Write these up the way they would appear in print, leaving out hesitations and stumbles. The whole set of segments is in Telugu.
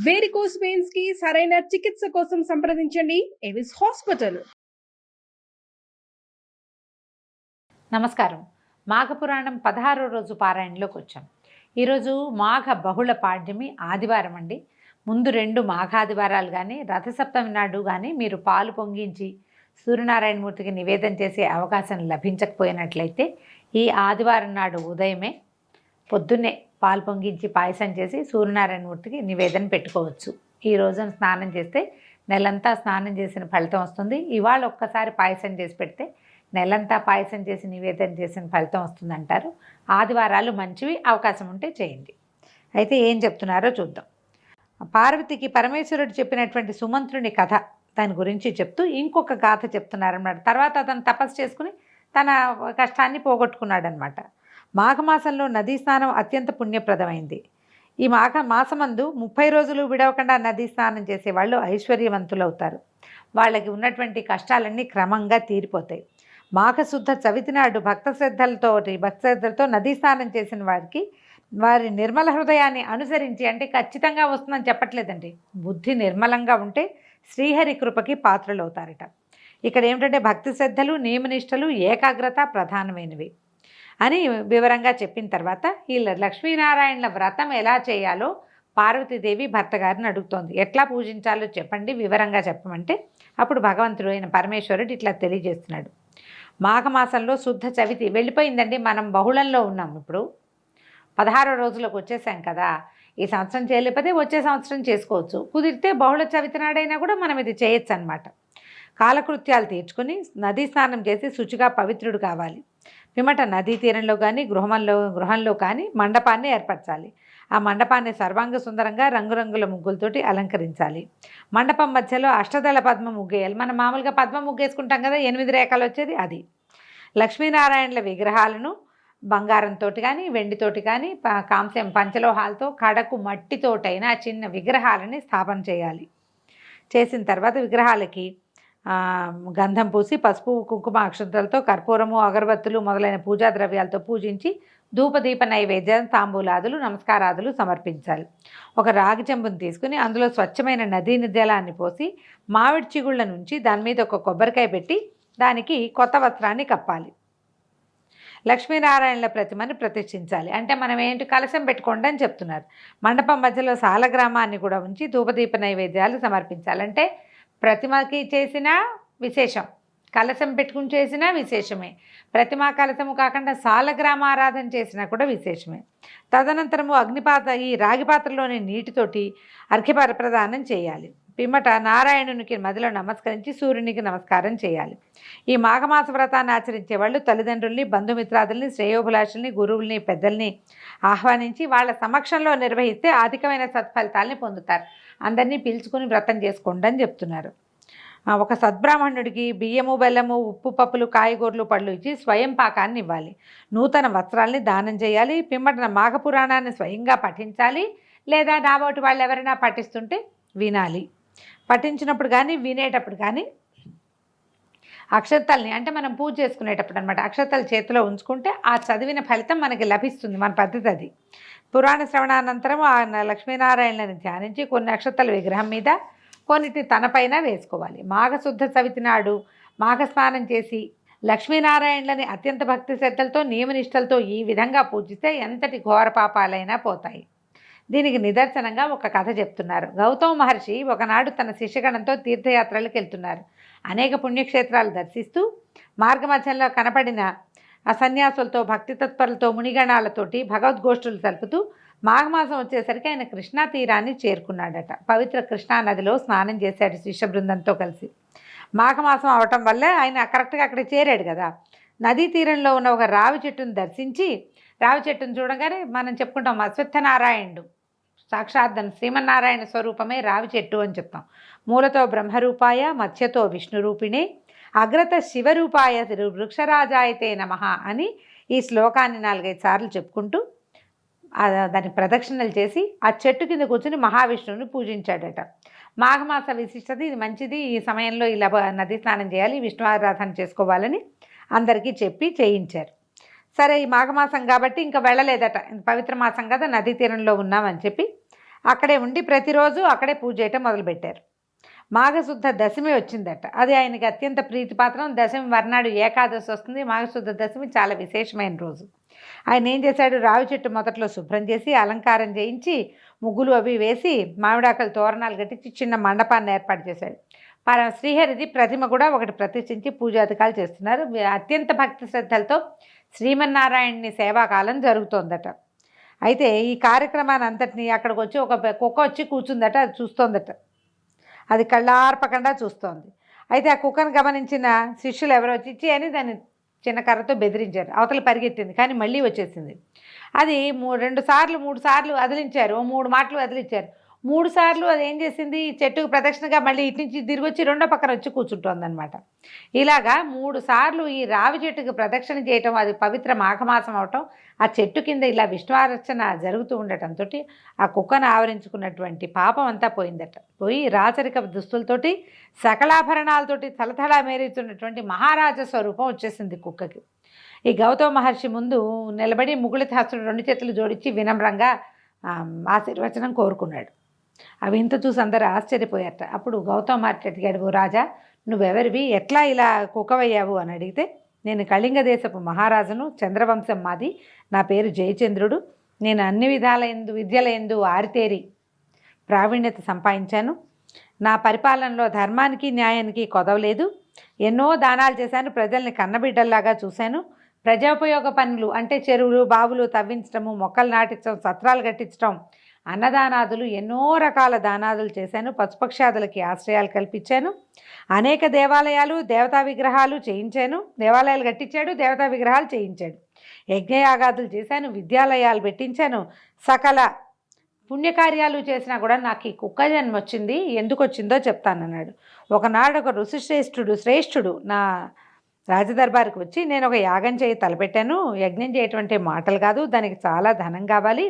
వేరికోస్ వెయిన్స్ కి సరైన చికిత్స కోసం సంప్రదించండి ఎవిస్ హాస్పిటల్. నమస్కారం. మాఘపురాణం 16వ రోజు పారాయణలోకి వచ్చాం. ఈరోజు మాఘ బహుళ పాడ్యమి ఆదివారం అండి. ముందు 2 మాఘాదివారాలు కానీ రథసప్తమి నాడు కానీ మీరు పాలు పొంగించి సూర్యనారాయణమూర్తికి నివేదన చేసే అవకాశం లభించకపోయినట్లయితే ఈ ఆదివారం నాడు ఉదయమే పొద్దున్నే పాలు పొంగించి పాయసం చేసి సూర్యనారాయణమూర్తికి నివేదన పెట్టుకోవచ్చు. ఈ రోజున స్నానం చేస్తే నెలంతా స్నానం చేసిన ఫలితం వస్తుంది. ఇవాళ ఒక్కసారి పాయసం చేసి పెడితే నెలంతా పాయసం చేసి నివేదన చేసిన ఫలితం వస్తుందంటారు. ఆదివారాలు మంచివి, అవకాశం ఉంటే చేయండి. అయితే ఏం చెప్తున్నారో చూద్దాం. పార్వతికి పరమేశ్వరుడు చెప్పినటువంటి సుమంత్రుని కథ దాని గురించి చెప్తూ ఇంకొక గాథ చెప్తున్నారన్నమాట. తర్వాత అతను తపస్సు చేసుకుని తన కష్టాన్ని పోగొట్టుకున్నాడనమాట. మాఘమాసంలో నదీ స్నానం అత్యంత పుణ్యప్రదమైంది. ఈ మాసమందు 30 రోజులు విడవకుండా నదీ స్నానం చేసేవాళ్ళు ఐశ్వర్యవంతులవుతారు. వాళ్ళకి ఉన్నటువంటి కష్టాలన్నీ క్రమంగా తీరిపోతాయి. మాఘశుద్ధ చవితి నాడు భక్తశ్రద్ధలతో నదీ స్నానం చేసిన వారి నిర్మల హృదయాన్ని అనుసరించి, అంటే ఖచ్చితంగా వస్తుందని చెప్పట్లేదండి, బుద్ధి నిర్మలంగా ఉంటే శ్రీహరి కృపకి పాత్రలవుతారట. ఇక్కడ ఏమిటంటే భక్తి శ్రద్ధలు, నియమనిష్టలు, ఏకాగ్రత ప్రధానమైనవి అని వివరంగా చెప్పిన తర్వాత ఈ లక్ష్మీనారాయణల వ్రతం ఎలా చేయాలో పార్వతీదేవి భర్త గారిని అడుగుతోంది. ఎట్లా పూజించాలో చెప్పండి, వివరంగా చెప్పమంటే అప్పుడు భగవంతుడు అయిన పరమేశ్వరుడు ఇట్లా తెలియజేస్తున్నాడు. మాఘమాసంలో శుద్ధ చవితి వెళ్ళిపోయిందండి. మనం బహుళంలో ఉన్నాం. ఇప్పుడు 16వ రోజులకు వచ్చేసాం కదా. ఈ సంవత్సరం చేయలేకపోతే వచ్చే సంవత్సరం చేసుకోవచ్చు. కుదిరితే బహుళ చవితి నాడైనా కూడా మనం ఇది చేయొచ్చు అన్నమాట. కాలకృత్యాలు తీర్చుకొని నదీ స్నానం చేసి శుచిగా పవిత్రుడు కావాలి. పిమ్మట నదీ తీరంలో కానీ గృహంలో కానీ మండపాన్ని ఏర్పరచాలి. ఆ మండపాన్ని సర్వాంగ సుందరంగా రంగురంగుల ముగ్గులతోటి అలంకరించాలి. మండపం మధ్యలో అష్టదళ పద్మ ముగ్గేయాలి. మనం మామూలుగా పద్మ ముగ్గేసుకుంటాం కదా, 8 రేఖలు వచ్చేది అది. లక్ష్మీనారాయణల విగ్రహాలను బంగారంతో కానీ వెండితోటి కానీ కాంస్యం పంచలోహాలతో కడకు మట్టితోటైనా చిన్న విగ్రహాలని స్థాపన చేయాలి. చేసిన తర్వాత విగ్రహాలకి గంధం పూసి పసుపు కుంకుమ అక్షంతలతో కర్పూరము అగరబత్తులు మొదలైన పూజా ద్రవ్యాలతో పూజించి ధూపదీప నైవేద్యం తాంబూలాదులు నమస్కారాదులు సమర్పించాలి. ఒక రాగి చెంబును తీసుకుని అందులో స్వచ్ఛమైన నదీ జలాన్ని పోసి మామిడి చిగుళ్ళ నుంచి దాని మీద ఒక కొబ్బరికాయ పెట్టి దానికి కొత్త వస్త్రాన్ని కప్పాలి. లక్ష్మీనారాయణల ప్రతిమని ప్రతిష్ఠించాలి. అంటే మనం ఏంటి కలశం పెట్టుకోండి అని చెప్తున్నారు. మండపం మధ్యలో సాలగ్రామాన్ని కూడా ఉంచి ధూపదీప నైవేద్యాలు సమర్పించాలి. అంటే ప్రతిమకి చేసిన విశేషం, కలశం పెట్టుకుని చేసినా విశేషమే. ప్రతిమా కలశము కాకుండా సాలగ్రామారాధన చేసినా కూడా విశేషమే. తదనంతరము ఈ రాగి పాత్రలోని నీటితోటి అర్ఘ్య ప్రదానం చేయాలి. పిమ్మట నారాయణునికి మదిలో నమస్కరించి సూర్యునికి నమస్కారం చేయాలి. ఈ మాఘమాస వ్రతాన్ని ఆచరించే వాళ్ళు తల్లిదండ్రుల్ని, బంధుమిత్రాదుల్ని, శ్రేయోభిలాషుల్ని, గురువుల్ని, పెద్దల్ని ఆహ్వానించి వాళ్ళ సమక్షంలో నిర్వహిస్తే అధికమైన సత్ఫలితాలని పొందుతారు. అందరినీ పిలుచుకుని వ్రతం చేసుకోండి అని చెప్తున్నారు. ఒక సద్బ్రాహ్మణుడికి బియ్యము, బెల్లము, ఉప్పు, పప్పులు, కాయగూరలు, పళ్ళు ఇచ్చి స్వయం పాకాన్ని ఇవ్వాలి. నూతన వస్త్రాల్ని దానం చేయాలి. పిమ్మట మాఘపురాణాన్ని స్వయంగా పఠించాలి. లేదా నాబోటి వాళ్ళు ఎవరైనా పఠిస్తుంటే వినాలి. పఠించినప్పుడు కానీ వినేటప్పుడు కానీ అక్షతల్ని, అంటే మనం పూజ చేసుకునేటప్పుడు అనమాట, అక్షతలు చేతిలో ఉంచుకుంటే ఆ చదివిన ఫలితం మనకి లభిస్తుంది. మన పద్ధతి అది. పురాణ శ్రవణానంతరం ఆ లక్ష్మీనారాయణలను ధ్యానించి కొన్ని అక్షతలు విగ్రహం మీద, కొన్నిటిని తనపైన వేసుకోవాలి. మాఘశుద్ధ చవితి నాడు మాఘస్నానం చేసి లక్ష్మీనారాయణలని అత్యంత భక్తి శ్రద్ధలతో నియమనిష్టలతో ఈ విధంగా పూజిస్తే ఎంతటి ఘోర పాపాలైనా పోతాయి. దీనికి నిదర్శనంగా ఒక కథ చెప్తున్నారు. గౌతమ మహర్షి ఒకనాడు తన శిష్యగణంతో తీర్థయాత్రలకు వెళ్తున్నారు. అనేక పుణ్యక్షేత్రాలు దర్శిస్తూ మార్గమధ్యంలో కనపడిన ఆ సన్యాసులతో, భక్తి తత్పరులతో, మునిగణాలతోటి భగవద్గోష్ఠులు జరుపుతూ మాఘమాసం వచ్చేసరికి ఆయన కృష్ణా తీరాన్ని చేరుకున్నాడట. పవిత్ర కృష్ణా నదిలో స్నానం చేశాడు శిష్య బృందంతో కలిసి. మాఘమాసం అవటం వల్ల ఆయన కరెక్ట్గా అక్కడ చేరాడు కదా. నదీ తీరంలో ఉన్న ఒక రావి చెట్టును దర్శించి, రావి చెట్టును చూడగానే మనం చెప్పుకుంటాం అశ్వత్థనారాయణుడు, సాక్షాత్ శ్రీమన్నారాయణ స్వరూపమే రావి చెట్టు అని చెప్తాం. మూలతో బ్రహ్మరూపాయ, మధ్యతో విష్ణురూపిణే, అగ్రత శివరూపాయ వృక్షరాజాయతే నమః అని ఈ శ్లోకాన్ని 4-5 సార్లు చెప్పుకుంటూ దానికి ప్రదక్షిణలు చేసి ఆ చెట్టు కింద కూర్చుని మహావిష్ణువుని పూజించాడట. మాఘమాస విశిష్టత ఇది, మంచిది. ఈ సమయంలో ఇలా నదీ స్నానం చేయాలి, విష్ణు ఆరాధన చేసుకోవాలని అందరికీ చెప్పి చేయించారు. సరే, ఈ మాఘమాసం కాబట్టి ఇంకా వెళ్ళలేదట, పవిత్ర మాసం కదా, నదీ తీరంలో ఉన్నామని చెప్పి అక్కడే ఉండి ప్రతిరోజు అక్కడే పూజ చేయటం మొదలుపెట్టారు. మాఘశుద్ధ దశమి వచ్చిందట. అది ఆయనకి అత్యంత ప్రీతిపాత్రం. దశమి మర్నాడు ఏకాదశి వస్తుంది. మాఘశుద్ధ దశమి చాలా విశేషమైన రోజు. ఆయన ఏం చేశాడు, రావి చెట్టు మొదట్లో శుభ్రం చేసి అలంకారం చేయించి ముగ్గులు అవి వేసి మామిడాకులు తోరణాలు కట్టించి చిన్న మండపాన్ని ఏర్పాటు చేశాడు. శ్రీహరిది ప్రతిమ కూడా ఒకటి ప్రతిష్ఠించి పూజాధికాలు చేస్తున్నారు. అత్యంత భక్తి శ్రద్ధలతో శ్రీమన్నారాయణుని సేవాకాలం జరుగుతోందట. అయితే ఈ కార్యక్రమాన్ని అంతటినీ అక్కడికి వచ్చి ఒక కుక్క వచ్చి కూర్చుందట. అది చూస్తోందట. అది కళ్ళార్పకుండా చూస్తోంది. అయితే ఆ కుక్కను గమనించిన శిష్యులు ఎవరో వచ్చి అని దాన్ని చిన్న కర్రతో బెదిరించారు. అవతల పరిగెత్తింది, కానీ మళ్ళీ వచ్చేసింది. అది 2 సార్లు 3 సార్లు అదిలించారు. 3 మాటలు అదిలించారు. 3 సార్లు అది ఏం చేసింది, చెట్టుకు ప్రదక్షిణగా మళ్ళీ ఇటు నుంచి తిరిగి వచ్చి రెండో పక్కన వచ్చి కూర్చుంటోందనమాట. ఇలాగా 3 సార్లు ఈ రావి చెట్టుకు ప్రదక్షిణ చేయటం, అది పవిత్ర మాఘమాసం అవటం, ఆ చెట్టు కింద ఇలా విష్ణువార్చన జరుగుతూ ఉండటంతో ఆ కుక్కను ఆవరించుకున్నటువంటి పాపం అంతా పోయిందట. పోయి రాచరిక దుస్తులతోటి సకలాభరణాలతోటి తలతళా మేరుతున్నటువంటి మహారాజ స్వరూపం వచ్చేసింది కుక్కకి. ఈ గౌతమ మహర్షి ముందు నిలబడి ముగుళితాసుడు 2 చేతులు జోడించి వినమ్రంగా ఆశీర్వచనం కోరుకున్నాడు. అవి ఇంత చూసి అందరూ ఆశ్చర్యపోయారట. అప్పుడు గౌతమ మహర్షి అడిగాడు, ఓ రాజా, నువ్వెవరివి, ఎట్లా ఇలా కుక్కవయ్యావు అని అడిగితే, నేను కళింగ దేశపు మహారాజును, చంద్రవంశం మాది, నా పేరు జయచంద్రుడు, నేను అన్ని విద్యలయందు ఆరితేరి ప్రావీణ్యత సంపాదించాను, నా పరిపాలనలో ధర్మానికి న్యాయానికి కొదవలేదు, ఎన్నో దానాలు చేశాను, ప్రజల్ని కన్నబిడ్డల్లాగా చూశాను, ప్రజోపయోగ పనులు అంటే చెరువులు బావులు తవ్వించడము, మొక్కలు నాటించడం, సత్రాలు కట్టించడం, అన్నదానాదులు, ఎన్నో రకాల దానాదులు చేశాను, పశుపక్షాదులకి ఆశ్రయాలు కల్పించాను, అనేక దేవాలయాలు దేవతా విగ్రహాలు చేయించాను, దేవాలయాలు కట్టించాడు, దేవతా విగ్రహాలు చేయించాడు, యజ్ఞయాగాదులు చేశాను, విద్యాలయాలు పెట్టించాను, సకల పుణ్యకార్యాలు చేసినా కూడా నాకు ఈ కుక్క జన్మ వచ్చింది, ఎందుకు వచ్చిందో చెప్తానన్నాడు. ఒకనాడు ఒక శ్రేష్ఠుడు నా రాజదర్బారికి వచ్చి, నేను ఒక యాగం చేయి తలపెట్టాను, యజ్ఞం చేయటువంటి మాటలు కాదు, దానికి చాలా ధనం కావాలి,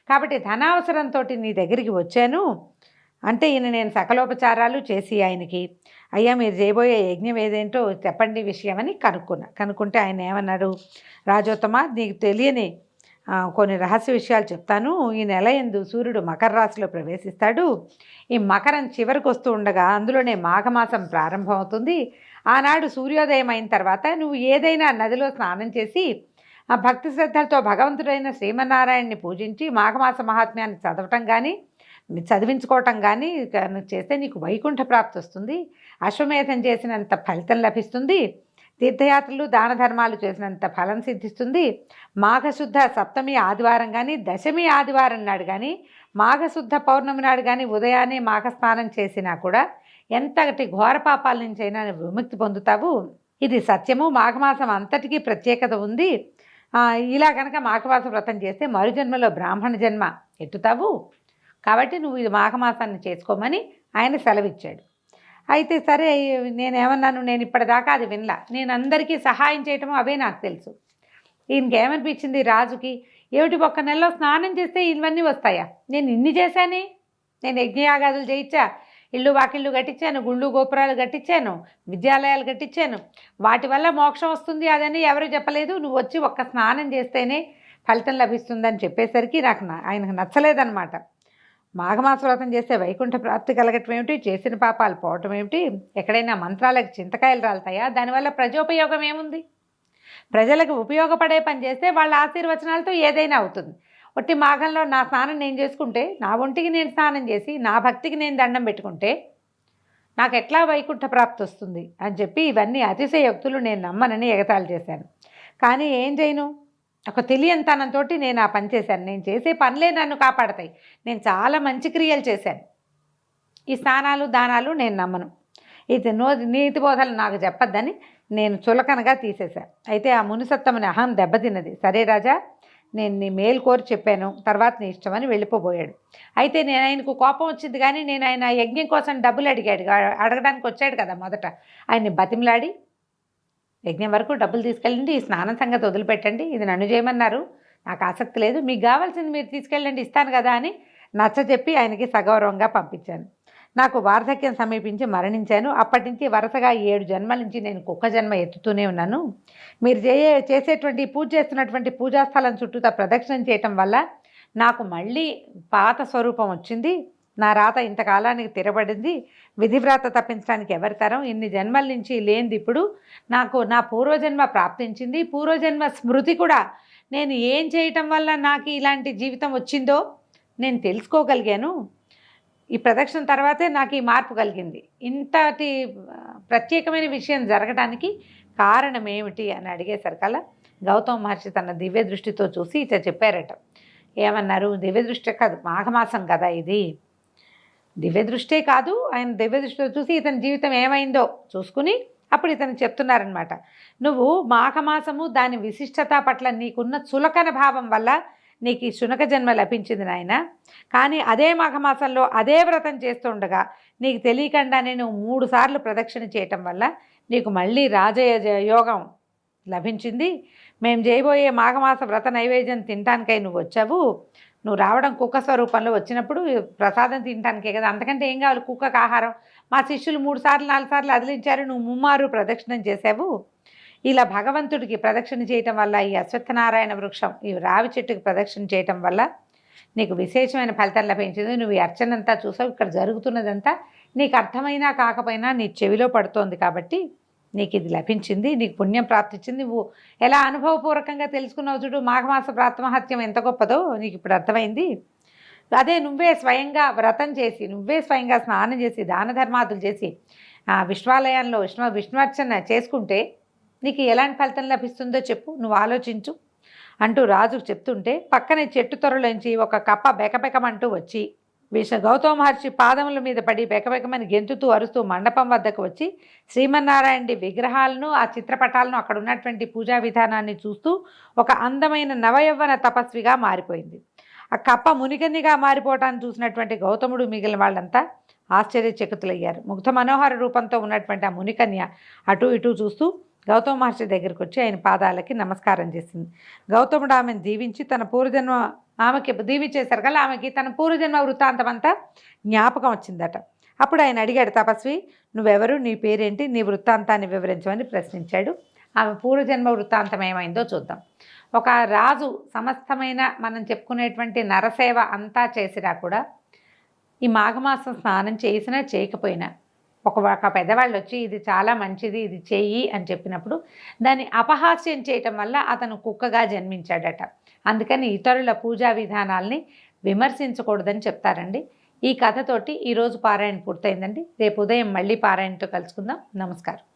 కాబట్టి ధనావసరంతో నీ దగ్గరికి వచ్చాను అంటే నేను సకలోపచారాలు చేసి ఆయనకి, అయ్యా మీరు చేయబోయే యజ్ఞం ఏదేంటో చెప్పండి విషయమని కనుక్కుంటే ఆయన ఏమన్నాడు, రాజోత్తమ, నీకు తెలియని కొన్ని రహస్య విషయాలు చెప్తాను. ఈ నెల యందు సూర్యుడు మకర రాశిలో ప్రవేశిస్తాడు. ఈ మకరం చివరికి వస్తూ ఉండగా అందులోనే మాఘమాసం ప్రారంభమవుతుంది. ఆనాడు సూర్యోదయం అయిన తర్వాత నువ్వు ఏదైనా నదిలో స్నానం చేసి ఆ భక్తి శ్రద్ధలతో భగవంతుడైన శ్రీమన్నారాయణని పూజించి మాఘమాస మహాత్మ్యాన్ని చదవటం కానీ చదివించుకోవటం కానీ చేస్తే నీకు వైకుంఠ ప్రాప్తి వస్తుంది, అశ్వమేధం చేసినంత ఫలితం లభిస్తుంది, తీర్థయాత్రలు దాన ధర్మాలు చేసినంత ఫలం సిద్ధిస్తుంది. మాఘశుద్ధ సప్తమి ఆదివారం కానీ దశమి ఆదివారం నాడు కానీ మాఘశుద్ధ పౌర్ణమి నాడు కానీ ఉదయాన్నే మాఘస్నానం చేసినా కూడా ఎంతటి ఘోర పాపాల నుంచైనా విముక్తి పొందుతావు. ఇది సత్యము. మాఘమాసం అంతటికీ ప్రత్యేకత ఉంది. ఇలా కనుక మాఘమాస వ్రతం చేస్తే మరుజన్మలో బ్రాహ్మణ జన్మ ఎత్తుతావు, కాబట్టి నువ్వు ఇది మాఘమాసాన్ని చేసుకోమని ఆయన సెలవిచ్చాడు. అయితే సరే, నేనేమన్నాను, నేను ఇప్పటిదాకా అది వినలా, నేను అందరికీ సహాయం చేయటము అవే నాకు తెలుసు. ఈయనకేమనిపించింది రాజుకి, ఏమిటి ఒక్క నెలలో స్నానం చేస్తే ఇవన్నీ వస్తాయా, నేను ఇన్ని చేశానే, నేను యజ్ఞయాగాదులు చేయించా, ఇళ్ళు వాకిళ్ళు కట్టించాను, గుళ్ళు గోపురాలు కట్టించాను, విద్యాలయాలు కట్టించాను, వాటి వల్ల మోక్షం వస్తుంది అదని ఎవరు చెప్పలేదు, నువ్వు వచ్చి ఒక్క స్నానం చేస్తేనే ఫలితం లభిస్తుందని చెప్పేసరికి ఆయనకు నచ్చలేదన్నమాట. మాఘమాస వ్రతం చేస్తే వైకుంఠ ప్రాప్తి కలగటం ఏమిటి, చేసిన పాపాలు పోవటం ఏమిటి, ఎక్కడైనా మంత్రాలకు చింతకాయలు రాలుతాయా, దానివల్ల ప్రజోపయోగం ఏముంది, ప్రజలకు ఉపయోగపడే పని చేస్తే వాళ్ళ ఆశీర్వచనాలతో ఏదైనా అవుతుంది. ఒట్టి మాఘంలో నా స్నానం నేను చేసుకుంటే, నా ఒంటికి నేను స్నానం చేసి నా భక్తికి నేను దండం పెట్టుకుంటే నాకు ఎట్లా వైకుంఠ ప్రాప్తి వస్తుంది అని చెప్పి ఇవన్నీ అతిశయోక్తులు నేను నమ్మనని ఎగతాళి చేశాను. కానీ ఏం చేయను, ఒక తెలియనితనంతో నేను ఆ పని చేశాను. నేను చేసే పనులే నన్ను కాపాడతాయి. నేను చాలా మంచి క్రియలు చేశాను. ఈ స్నానాలు దానాలు నేను నమ్మను, ఇది నీతి బోధలు నాకు చెప్పొద్దని నేను చులకనగా తీసేశాను. అయితే ఆ మునిసత్తమని అహం దెబ్బతిన్నది. సరే రాజా, నేను నీ మేలు కోరి చెప్పాను, తర్వాత నీ ఇష్టమని వెళ్ళిపోబోయాడు. అయితే నేను ఆయనకు కోపం వచ్చింది, కానీ నేను ఆయన యజ్ఞం కోసం డబ్బులు అడగడానికి వచ్చాడు కదా, మొదట ఆయన్ని బతిమలాడి యజ్ఞం వరకు డబ్బులు తీసుకెళ్ళండి, ఈ స్నానం సంగతి వదిలిపెట్టండి, ఇది నన్ను చేయమన్నారు, నాకు ఆసక్తి లేదు, మీకు కావాల్సింది మీరు తీసుకెళ్ళండి, ఇస్తాను కదా అని నచ్చజెప్పి ఆయనకి సగౌరవంగా పంపించాను. నాకు వార్ధక్యం సమీపించి మరణించాను. అప్పటి నుంచి వరుసగా 7 జన్మల నుంచి నేను కుక్క జన్మ ఎత్తుతూనే ఉన్నాను. మీరు చేసేటువంటి పూజ చేస్తున్నటువంటి పూజాస్థలం చుట్టూతా ప్రదక్షిణం చేయటం వల్ల నాకు మళ్ళీ పాత స్వరూపం వచ్చింది, నా రాత ఇంతకాలానికి తిరబడింది, విధివ్రాత తప్పించడానికి ఎవరి తరం, ఇన్ని జన్మల నుంచి లేనిది ఇప్పుడు నాకు నా పూర్వజన్మ ప్రాప్తించింది, పూర్వజన్మ స్మృతి కూడా నేను ఏం చేయటం వల్ల నాకు ఇలాంటి జీవితం వచ్చిందో నేను తెలుసుకోగలిగాను. ఈ ప్రదక్షిణ తర్వాతే నాకు ఈ మార్పు కలిగింది. ఇంతటి ప్రత్యేకమైన విషయం జరగడానికి కారణం ఏమిటి అని అడిగేసరికల్లా గౌతమ మహర్షి తన దివ్య దృష్టితో చూసి ఇట్లా చెప్పారట. ఏమన్నారు? దివ్య దృష్టి కాదు, మాఘమాసం కదా ఇది, దివ్య దృష్టే కాదు, ఆయన దివ్య దృష్టితో చూసి ఇతని జీవితం ఏమైందో చూసుకుని అప్పుడు ఇతను చెప్తున్నారనమాట. నువ్వు మాఘమాసము దాని విశిష్టత పట్ల నీకున్న చులకన భావం వల్ల నీకు ఈ శునక జన్మ లభించింది నాయన. కానీ అదే మాఘమాసంలో అదే వ్రతం చేస్తుండగా నీకు తెలియకుండానే నువ్వు 3 సార్లు ప్రదక్షిణ చేయటం వల్ల నీకు మళ్ళీ రాజయోగం లభించింది. మేము చేయబోయే మాఘమాస వ్రత నైవేద్యం తినటానికై నువ్వు వచ్చావు. నువ్వు రావడం కుక్క స్వరూపంలో వచ్చినప్పుడు ప్రసాదం తినటానికే కదా, అంతకంటే ఏం కావాలి కుక్కకు ఆహారం. మా శిష్యులు 3 సార్లు 4 సార్లు అదిలించారు, నువ్వు 3 మారు ప్రదక్షిణం చేసావు. ఇలా భగవంతుడికి ప్రదక్షిణ చేయటం వల్ల, ఈ అశ్వత్థనారాయణ వృక్షం ఈ రావి చెట్టుకి ప్రదక్షిణ చేయటం వల్ల నీకు విశేషమైన ఫలితం లభించింది. నువ్వు ఈ అర్చనంతా చూసావు, ఇక్కడ జరుగుతున్నదంతా నీకు అర్థమైనా కాకపోయినా నీ చెవిలో పడుతోంది కాబట్టి నీకు ఇది లభించింది, నీకు పుణ్యం ప్రాప్తించింది. నువ్వు ఎలా అనుభవపూర్వకంగా తెలుసుకున్నావు చూడు, మాఘమాస ప్రాతమహత్యం ఎంత గొప్పదో నీకు ఇప్పుడు అర్థమైంది. అదే నువ్వే స్వయంగా వ్రతం చేసి, నువ్వే స్వయంగా స్నానం చేసి, దాన ధర్మాదులు చేసి విశ్వాలయంలో విష్ణువర్చన చేసుకుంటే నీకు ఎలాంటి ఫలితం లభిస్తుందో చెప్పు, నువ్వు ఆలోచించు అంటూ రాజుకు చెప్తుంటే పక్కనే చెట్టు తొరలోంచి ఒక కప్ప బెకబెకమంటూ వచ్చి గౌతమ మహర్షి పాదముల మీద పడి బెకబెకమని గెంతుతూ అరుస్తూ మండపం వద్దకు వచ్చి శ్రీమన్నారాయణుడి విగ్రహాలను, ఆ చిత్రపటాలను, అక్కడ ఉన్నటువంటి పూజా విధానాన్ని చూస్తూ ఒక అందమైన నవయవ్వన తపస్విగా మారిపోయింది. ఆ కప్ప మునిగన్నిగా మారిపోవటాన్ని చూసినటువంటి గౌతముడు మిగిలిన వాళ్ళంతా ఆశ్చర్యచకితులయ్యారు. ముగ్ధ మనోహర రూపంతో ఉన్నటువంటి ఆ మునికన్య అటు ఇటు చూస్తూ గౌతమ మహర్షి దగ్గరికి వచ్చి ఆయన పాదాలకి నమస్కారం చేసింది. గౌతముడు ఆమెను దీవించి తన పూర్వజన్మ ఆమెకి దీవించేశారు కదా, ఆమెకి తన పూర్వజన్మ వృత్తాంతం అంతా జ్ఞాపకం వచ్చిందట. అప్పుడు ఆయన అడిగాడు, తపస్వి నువ్వెవరు, నీ పేరేంటి, నీ వృత్తాంతాన్ని వివరించమని ప్రశ్నించాడు. ఆమె పూర్వజన్మ వృత్తాంతం ఏమైందో చూద్దాం. ఒక రాజు సమస్తమైన మనం చెప్పుకునేటువంటి నరసేవ అంతా చేసినా కూడా ఈ మాఘమాసం స్నానం చేసినా చేయకపోయినా ఒక పెద్దవాళ్ళు వచ్చి ఇది చాలా మంచిది, ఇది చెయ్యి అని చెప్పినప్పుడు దాన్ని అపహాస్యం చేయటం వల్ల అతను కుక్కగా జన్మించాడట. అందుకని ఇతరుల పూజా విధానాల్ని విమర్శించకూడదని చెప్తారండి. ఈ కథతోటి ఈరోజు పారాయణ పూర్తయిందండి. రేపు ఉదయం మళ్ళీ పారాయణతో కలుసుకుందాం. నమస్కారం.